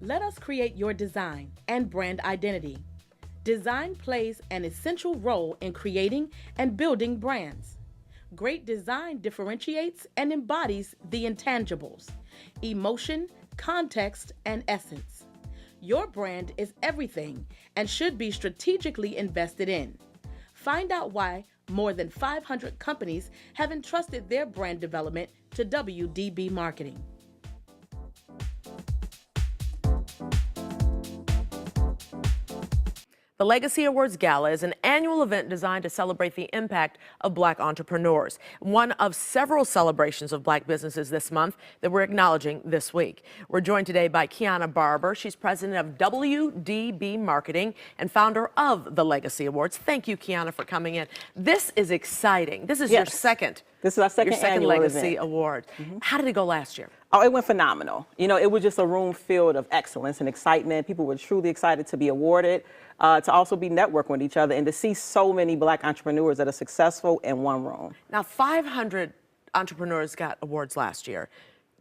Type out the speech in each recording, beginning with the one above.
Let us create your design and brand identity. Design plays an essential role in creating and building brands. Great design differentiates and embodies the intangibles: emotion, context, and essence. Your brand is everything and should be strategically invested in. Find out why more than 500 companies have entrusted their brand development to WDB Marketing. The Legacy Awards Gala is an annual event designed to celebrate the impact of Black entrepreneurs. One of several celebrations of Black businesses this month that we're acknowledging this week. We're joined today by Kiana Barber. She's president of WDB Marketing and founder of the Legacy Awards. Thank you, Kiana, for coming in. This is exciting. This is your second. This is our second annual Legacy event. Award. How did it go last year? Oh, it went phenomenal. You know, it was just a room filled of excellence and excitement. People were truly excited to be awarded, to also be networking with each other, and to see so many Black entrepreneurs that are successful in one room. Now, 500 entrepreneurs got awards last year.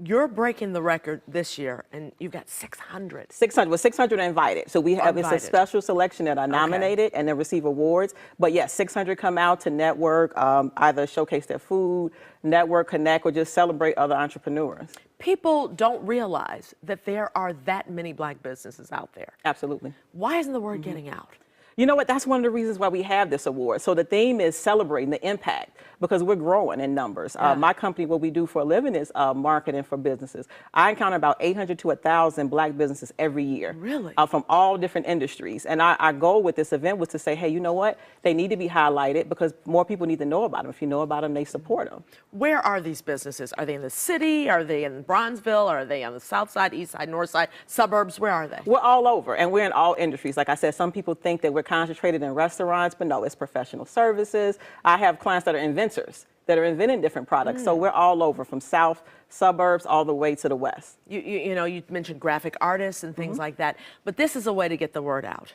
You're breaking the record this year, and you've got 600. 600. Well, 600 are invited. So we have it's a special selection that are nominated and then receive awards. But yes, 600 come out to network, either showcase their food, network, connect, or just celebrate other entrepreneurs. People don't realize that there are that many Black businesses out there. Absolutely. Why isn't the word getting out? You know what? That's one of the reasons why we have this award. So the theme is celebrating the impact, because we're growing in numbers. My company, what we do for a living is marketing for businesses. I encounter about 800 to 1,000 Black businesses every year. Really? From all different industries. And our goal with this event was to say, hey, you know what? They need to be highlighted because more people need to know about them. If you know about them, they support them. Where are these businesses? Are they in the city? Are they in Bronzeville? Are they on the south side, east side, north side, suburbs? Where are they? We're all over, and we're in all industries. Like I said, some people think that we're concentrated in restaurants, but no, it's professional services. I have clients that are inventors, that are inventing different products. So we're all over, from south, suburbs, all the way to the west. You know, you mentioned graphic artists and things like that, but this is a way to get the word out,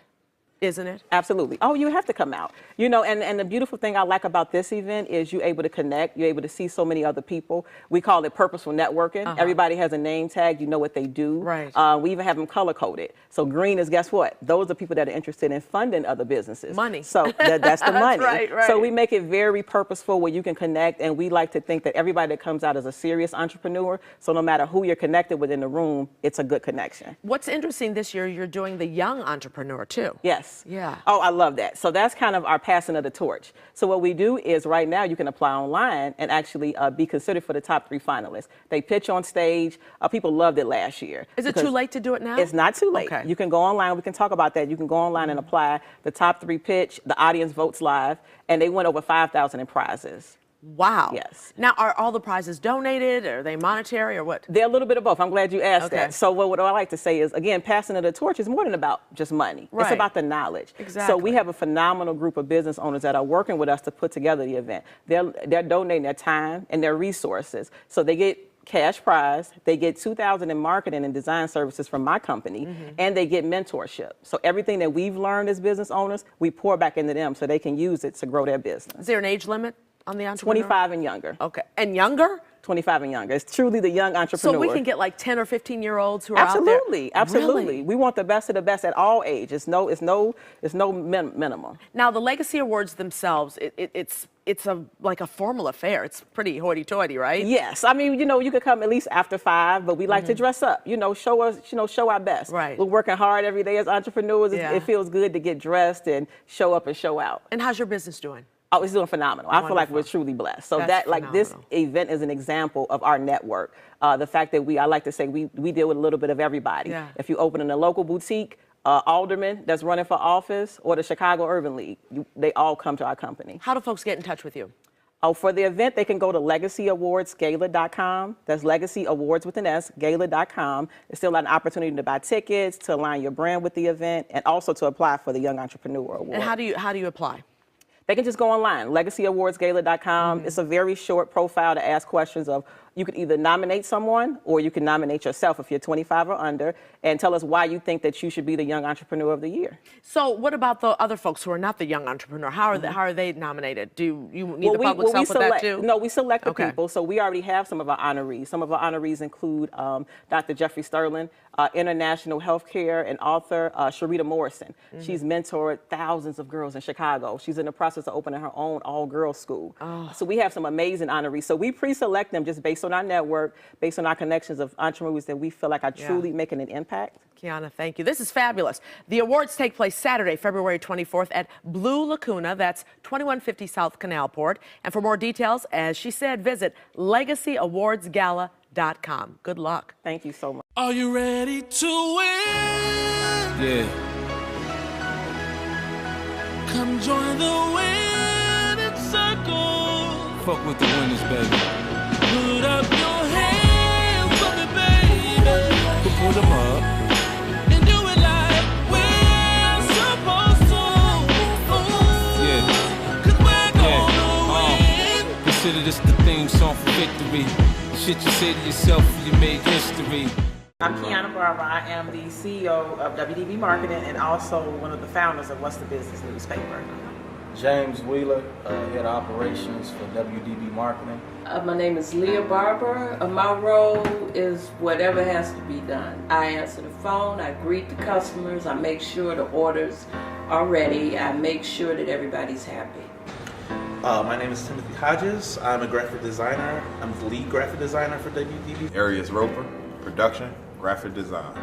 isn't it? Absolutely. Oh, you have to come out. You know, and the beautiful thing I like about this event is you're able to connect. You're able to see so many other people. We call it purposeful networking. Everybody has a name tag. You know what they do. Right. We even have them color coded. So green is, guess what? Those are people that are interested in funding other businesses. Money. So that's the money. Right, right. So we make it very purposeful where you can connect, and we like to think that everybody that comes out is a serious entrepreneur. So no matter who you're connected with in the room, it's a good connection. What's interesting this year, you're doing the young entrepreneur too. Yes. Yeah. Oh, I love that. So that's kind of our passing of the torch. So what we do is right now you can apply online and actually be considered for the top 3 finalists. They pitch on stage. People loved it last year. Is it too late to do it now? It's not too late. Okay. You can go online. We can talk about that. You can go online and apply. The top 3 pitch. The audience votes live, and they win over 5,000 in prizes. Wow. Yes. Now, are all the prizes donated? Are they monetary or what? They're a little bit of both. I'm glad you asked Okay. that. So what I like to say is, again, passing of the torch is more than about just money. Right. It's about the knowledge. Exactly. So we have a phenomenal group of business owners that are working with us to put together the event. They're donating their time and their resources. So they get cash prize, they get $2,000 in marketing and design services from my company, and they get mentorship. So everything that we've learned as business owners, we pour back into them so they can use it to grow their business. Is there an age limit on the entrepreneur? 25 and younger. Okay. And younger? 25 and younger. It's truly the young entrepreneur. So we can get like 10 or 15-year-olds who are out there? Absolutely, absolutely. Really? We want the best of the best at all ages. It's no minimum. Now, the Legacy Awards themselves, it's like a formal affair. It's pretty hoity-toity, right? Yes, I mean, you know, you could come at least after 5, but we like to dress up. You know, show our best. Right. We're working hard every day as entrepreneurs. Yeah. It feels good to get dressed and show up and show out. And how's your business doing? Oh, it's doing phenomenal. I feel like we're Wonderful. truly blessed. So That's this phenomenal. event is an example of our network. The fact that I like to say we deal with a little bit of everybody. Yeah. If you open in a local boutique, alderman that's running for office, or the Chicago Urban League, they all come to our company. How do folks get in touch with you? Oh, for the event, they can go to legacyawardsgala.com. That's Legacy Awards with an S, gala.com. There's still an opportunity to buy tickets, to align your brand with the event, and also to apply for the Young Entrepreneur Award. And how do you apply? They can just go online, legacyawardsgala.com. It's a very short profile to ask questions of, You could either nominate someone or you can nominate yourself if you're 25 or under, and tell us why you think that you should be the Young Entrepreneur of the Year. So what about the other folks who are not the young entrepreneur? How are they nominated? Do you need the public's help with that too? No, we select the people. So we already have some of our honorees. Some of our honorees include Dr. Jeffrey Sterling, international healthcare and author Sharita Morrison. She's mentored thousands of girls in Chicago. She's in the process of opening her own all-girls school. So we have some amazing honorees. So we pre-select them just based on our network, based on our connections of entrepreneurs that we feel like are truly making an impact. Kiana, thank you. This is fabulous. The awards take place Saturday, February 24th at Blue Lacuna. That's 2150 South Canalport. And for more details, as she said, visit LegacyAwardsGala.com. Good luck. Thank you so much. Are you ready to win? Yeah. Come join the winning circle. Fuck with the winners, baby. Put up your hands for me, baby. Put them up. And do it like we're supposed to. Yeah. 'Cause we're gonna win. Consider this the theme song for victory. Shit you say to yourself, you made history. I'm Kiana Barber. I am the CEO of WDB Marketing and also one of the founders of What's the Business newspaper. James Wheeler, head of operations for WDB Marketing. My name is Leah Barber. My role is whatever has to be done. I answer the phone, I greet the customers, I make sure the orders are ready, I make sure that everybody's happy. My name is Timothy Hodges. I'm a graphic designer. I'm the lead graphic designer for WDB. Arius Roper, production, graphic design.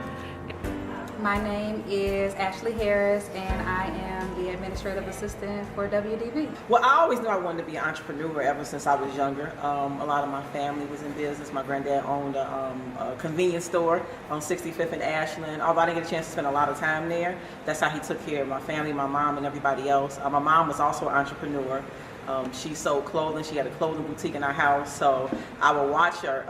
My name is Ashley Harris, and I am the administrative assistant for WDB. Well, I always knew I wanted to be an entrepreneur ever since I was younger. A lot of my family was in business. My granddad owned a convenience store on 65th and Ashland. Although I didn't get a chance to spend a lot of time there, that's how he took care of my family, my mom, and everybody else. My mom was also an entrepreneur. She sold clothing. She had a clothing boutique in our house. So I would watch her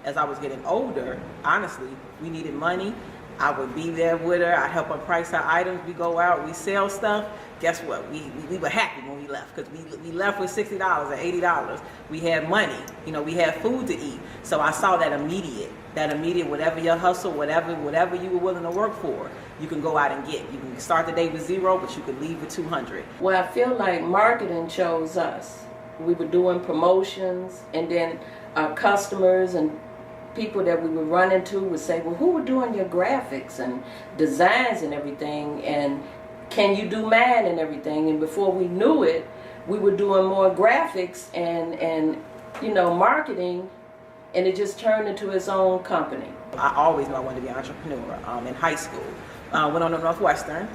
as I was getting older. Honestly, we needed money. I would be there with her. I'd help her price our items. We go out, we sell stuff. Guess what? We were happy when we left because we left with $60 or $80. We had money. You know, we had food to eat. So I saw that immediate, whatever your hustle, whatever you were willing to work for, you can go out and get. You can start the day with $0, but you could leave with $200. Well, I feel like marketing chose us. We were doing promotions, and then our customers and people that we would run into would say, well, who were doing your graphics and designs and everything, and can you do mine and everything? And before we knew it, we were doing more graphics and you know, marketing, and it just turned into its own company. I always knew I wanted to be an entrepreneur in high school. Went on to Northwestern,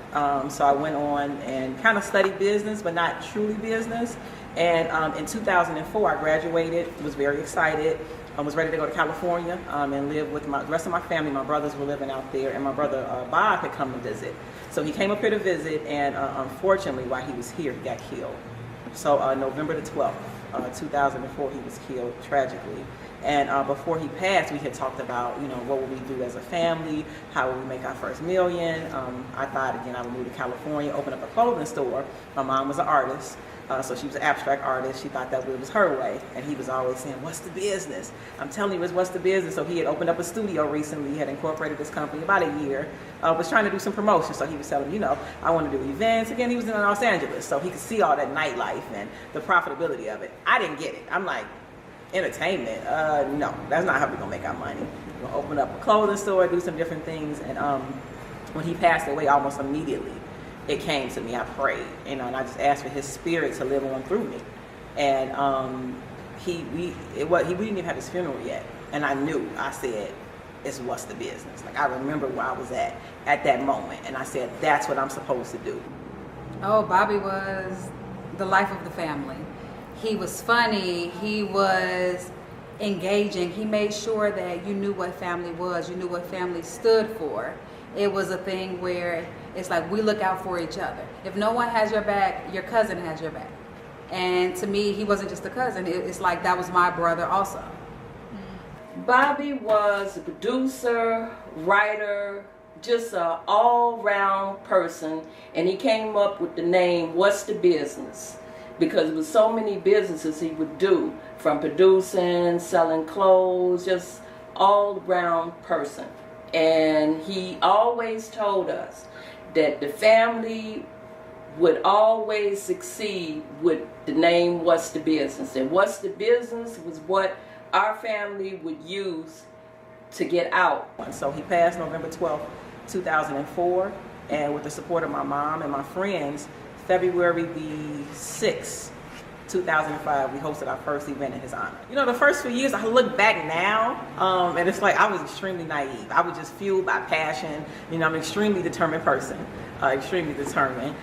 so I went on and kind of studied business, but not truly business. And in 2004, I graduated, was very excited. I was ready to go to California and live with the rest of my family. My brothers were living out there, and my brother Bob had come to visit. So he came up here to visit, and unfortunately, while he was here, he got killed. So November the 12th, 2004, he was killed tragically. And before he passed, we had talked about, you know, what would we do as a family? How would we make our first million? I thought, again, I would move to California, open up a clothing store. My mom was an artist. So she was an abstract artist. She thought that it was her way. And he was always saying, what's the business? I'm telling you, what's the business? So he had opened up a studio recently. He had incorporated this company about a year. Was trying to do some promotion. So he was telling me, you know, I want to do events. Again, he was in Los Angeles. So he could see all that nightlife and the profitability of it. I didn't get it. I'm like, entertainment? No, that's not how we're going to make our money. We're going to open up a clothing store, do some different things. And when he passed away, almost immediately, it came to me. I prayed, you know, and I just asked for his spirit to live on through me. And we didn't even have his funeral yet. And I knew, I said, it's what's the business. Like, I remember where I was at that moment. And I said, that's what I'm supposed to do. Oh, Bobby was the life of the family. He was funny. He was engaging. He made sure that you knew what family was. You knew what family stood for. It was a thing where it's like we look out for each other. If no one has your back, your cousin has your back. And to me, he wasn't just a cousin. It's like that was my brother also. Bobby was a producer, writer, just an all-round person, and he came up with the name, What's the Business? because it was so many businesses he would do, from producing, selling clothes, just all around person. And he always told us that the family would always succeed with the name What's the Business. And What's the Business was what our family would use to get out. So he passed November 12th, 2004, and with the support of my mom and my friends, February the 6th, 2005, we hosted our first event in his honor. You know, the first few years, I look back now, and it's like I was extremely naive. I was just fueled by passion. You know, I'm an extremely determined person, extremely determined.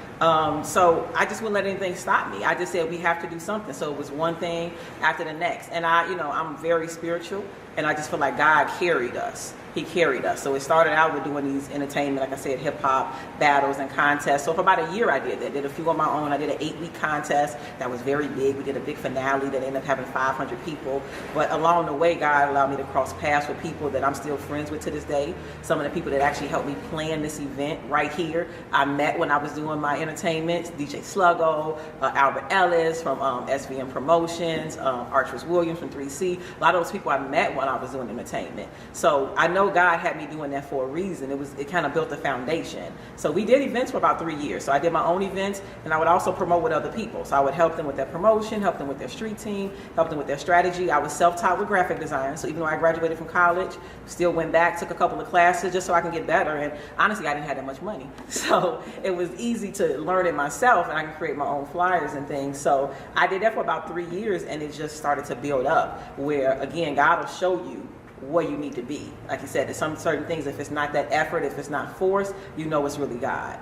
So I just wouldn't let anything stop me. I just said we have to do something. So it was one thing after the next. And I'm very spiritual, and I just feel like God carried us. He carried us. So it started out with doing these entertainment, like I said, hip hop battles and contests. So for about a year I did that. Did a few on my own. I did an 8-week contest that was very big. We did a big finale that ended up having 500 people. But along the way, God allowed me to cross paths with people that I'm still friends with to this day. Some of the people that actually helped me plan this event right here, I met when I was doing my entertainment. DJ Sluggo, Albert Ellis from SVM Promotions, Archers Williams from 3C. A lot of those people I met when I was doing entertainment. So I know God had me doing that for a reason. It kind of built the foundation. So we did events for about 3 years. So I did my own events, and I would also promote with other people. So I would help them with their promotion, help them with their street team, help them with their strategy. I was self-taught with graphic design. So even though I graduated from college, still went back, took a couple of classes just so I can get better. And honestly, I didn't have that much money. So it was easy to learn it myself, and I can create my own flyers and things. So I did that for about 3 years, and it just started to build up where, again, God will show you where you need to be. Like you said, there's some certain things, if it's not that effort, if it's not force, you know it's really God.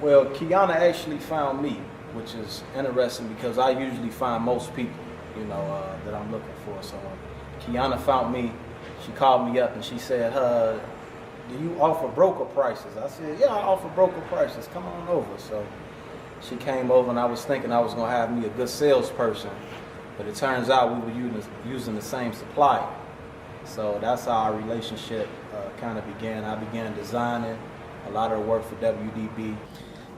Well, Kiana actually found me, which is interesting because I usually find most people, that I'm looking for. So when Kiana found me, she called me up and she said, do you offer broker prices? I said, yeah, I offer broker prices. Come on over. So she came over, and I was thinking I was going to have me a good salesperson, but it turns out we were using the same supplier. So that's how our relationship kind of began. I began designing a lot of the work for WDB.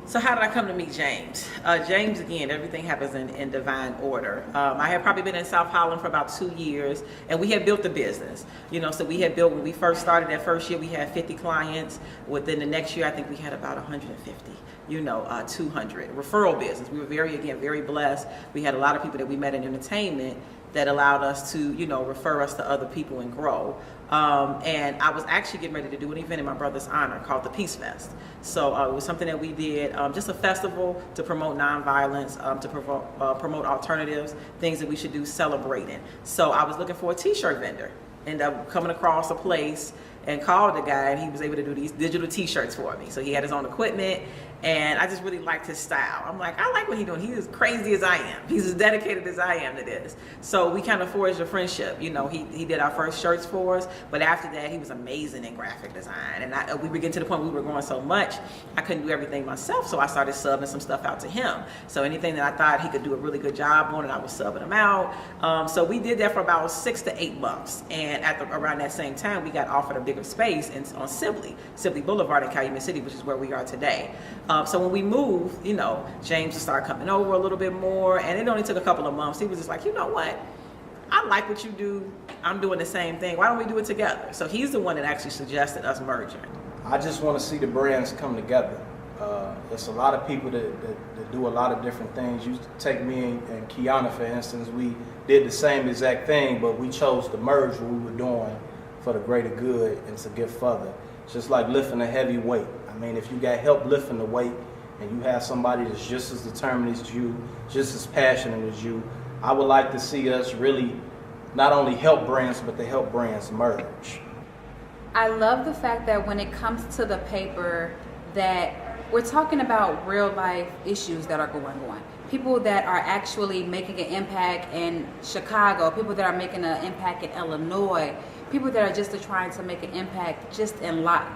So how did I come to meet James? James, again, everything happens in divine order. I had probably been in South Holland for about 2 years, and we had built the business. So we had built, when we first started that first year, we had 50 clients. Within the next year, I think we had about 150. 200 referral business. We were very blessed. We had a lot of people that we met in entertainment that allowed us to, refer us to other people and grow. And I was actually getting ready to do an event in my brother's honor called the Peace Fest. So it was something that we did, just a festival to promote nonviolence, to promote alternatives, things that we should do celebrating. So I was looking for a t-shirt vendor, ended up coming across a place and called the guy, and he was able to do these digital t-shirts for me. So he had his own equipment, and I just really liked his style. I'm like, I like what he's doing. He's as crazy as I am. He's as dedicated as I am to this. So we kind of forged a friendship. He did our first shirts for us, but after that, he was amazing in graphic design. And we were getting to the point where we were growing so much, I couldn't do everything myself, so I started subbing some stuff out to him. So anything that I thought he could do a really good job on, and I was subbing him out. So we did that for about 6 to 8 months. And around that same time, we got offered a bigger space on Sibley Boulevard in Calumet City, which is where we are today. So when we moved, James would start coming over a little bit more, and it only took a couple of months. He was just like, you know what? I like what you do. I'm doing the same thing. Why don't we do it together? So he's the one that actually suggested us merging. I just want to see the brands come together. There's a lot of people that do a lot of different things. You take me and Kiana, for instance, we did the same exact thing, but we chose to merge what we were doing for the greater good and to get further. It's just like lifting a heavy weight. I mean, if you got help lifting the weight and you have somebody that's just as determined as you, just as passionate as you, I would like to see us really not only help brands, but to help brands merge. I love the fact that when it comes to the paper, that we're talking about real life issues that are going on. People that are actually making an impact in Chicago, people that are making an impact in Illinois, people that are just trying to make an impact just in life.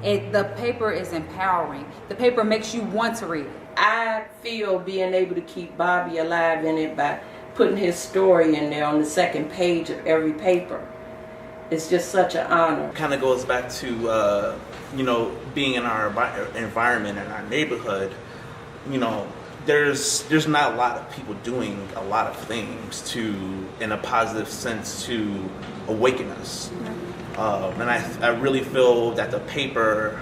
The paper is empowering. The paper makes you want to read it. I feel being able to keep Bobby alive in it by putting his story in there on the second page of every paper. It's just such an honor. Kind of goes back to, being in our environment, in our neighborhood. there's not a lot of people doing a lot of things in a positive sense, to awaken us. And I really feel that the paper,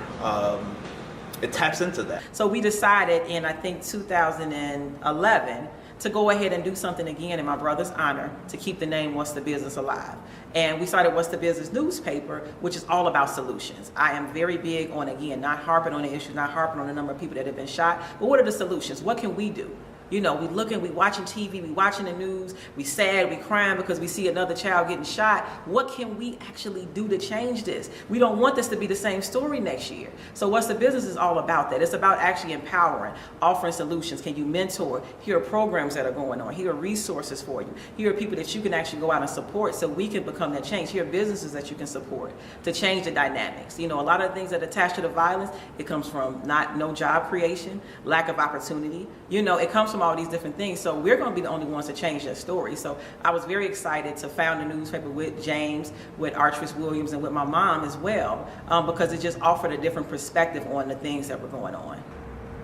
it taps into that. So we decided in, I think, 2011 to go ahead and do something again in my brother's honor to keep the name What's the Business alive. And we started What's the Business newspaper, which is all about solutions. I am very big on, again, not harping on the issues, not harping on the number of people that have been shot, but what are the solutions? What can we do? You know, we watching TV, we watching the news, we sad, we crying because we see another child getting shot. What can we actually do to change this? We don't want this to be the same story next year. So What's the Business is all about that. It's about actually empowering, offering solutions. Can you mentor? Here are programs that are going on. Here are resources for you. Here are people that you can actually go out and support so we can become that change. Here are businesses that you can support to change the dynamics. You know, a lot of the things that attach to the violence, it comes from no job creation, lack of opportunity. You know, it comes from all these different things. So we're going to be the only ones to change that story. So I was very excited to found a newspaper with James, with Artris Williams, and with my mom as well, because it just offered a different perspective on the things that were going on.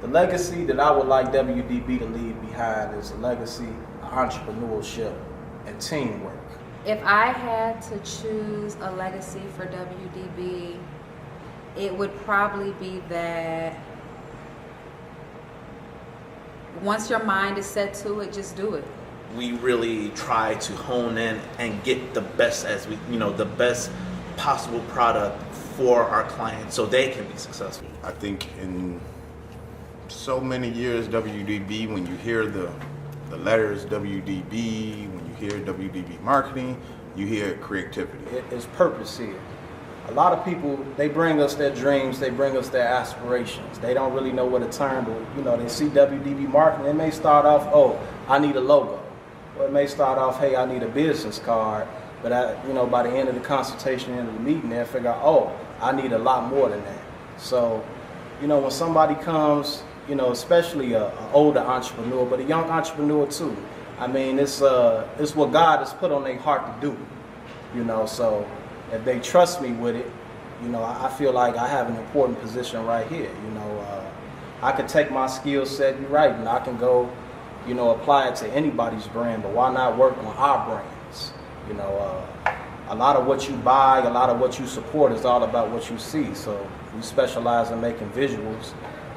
The legacy that I would like WDB to leave behind is a legacy of entrepreneurship and teamwork. If I had to choose a legacy for WDB, it would probably be that once your mind is set to it, just do it. We really try to hone in and get the best the best possible product for our clients so they can be successful. I think in so many years, WDB, when you hear the letters WDB, when you hear WDB marketing, you hear creativity. It's purpose here. A lot of people, they bring us their dreams, they bring us their aspirations. They don't really know where to turn, but they see WDB marketing. It may start off, oh, I need a logo. Or it may start off, hey, I need a business card. But by the end of the consultation, end of the meeting, they'll figure out, oh, I need a lot more than that. So, when somebody comes, especially an older entrepreneur, but a young entrepreneur too. I mean, it's what God has put on their heart to do. So if they trust me with it, I feel like I have an important position right here. I could take my skill set, you're right, and I can go, apply it to anybody's brand, but why not work on our brands? A lot of what you buy, a lot of what you support is all about what you see. So we specialize in making visuals.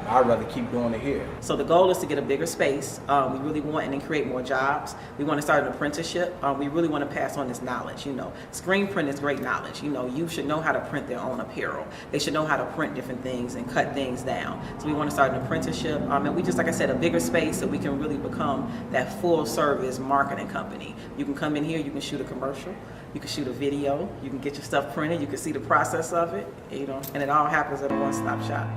I'd rather keep doing it here. So the goal is to get a bigger space. We really want and create more jobs. We want to start an apprenticeship. We really want to pass on this knowledge. Screen print is great knowledge. You should know how to print their own apparel. They should know how to print different things and cut things down. So we want to start an apprenticeship. And we just, like I said, a bigger space so we can really become that full service marketing company. You can come in here, you can shoot a commercial, you can shoot a video, you can get your stuff printed, you can see the process of it, and it all happens at a one-stop shop.